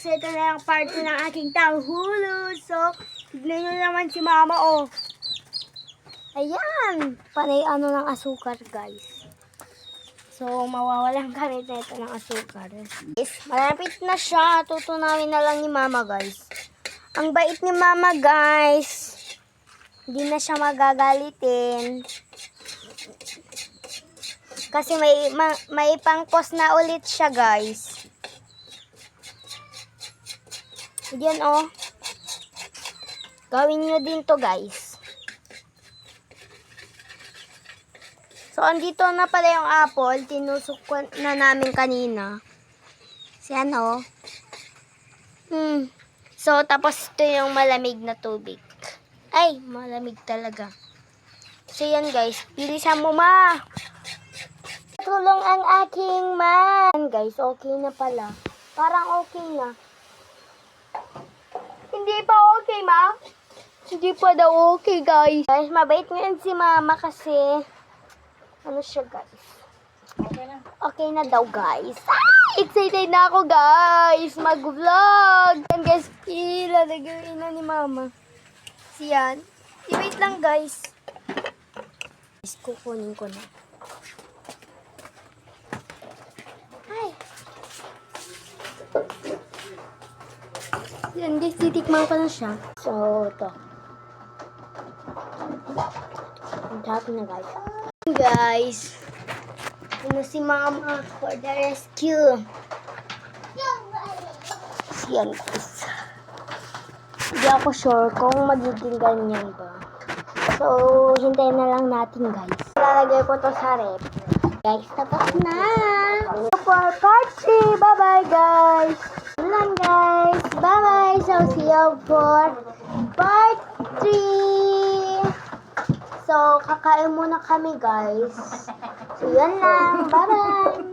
guys, ito na yung part 2 ng aking tanghulo. So, tignan nyo naman si mama, oh. Ayan, panay ano ng asukar, guys. So, mawawalan kami nito ng asukar. Guys, malapit na siya. Tutunawin na lang ni mama, guys. Ang bait ni mama, guys. Hindi na siya magagalitin. Kasi may pang-post na ulit siya, guys. Diyan, oh. Gawin nyo din to, guys. So, andito na pala yung apple. Tinusok ko na namin kanina. Siyan, oh. So, tapos ito yung malamig na tubig. Ay, malamig talaga. So, yan, guys. Bilisan mo, ma. Tulong ang aking man. Guys, okay na pala. Parang okay na. Hindi pa okay, ma? Hindi pa daw okay, guys. Guys, mabait ngayon si mama kasi ano siya, guys? Okay na. Okay na daw, guys. Ah, excited na ako, guys. Mag-vlog. Yan, guys. Ilalagay na ni mama. Siyan. I-wait lang, guys. Guys, kukunin ko na. Ay. Yan, guys. Titikman ko na siya. So, ito. Ang happy na, guys. Guys. Ano si mama for the rescue. Yan, guys. Hindi ako sure kung magiging ganyan ba. So, hintayin na lang natin, guys. Lalagay ko to sa rep. Guys, tapos na. For part 3. Bye-bye, guys. Yun lang, guys. Bye-bye. So, see you for part 3. So, kakain muna kami, guys. So, yun lang. Bye-bye.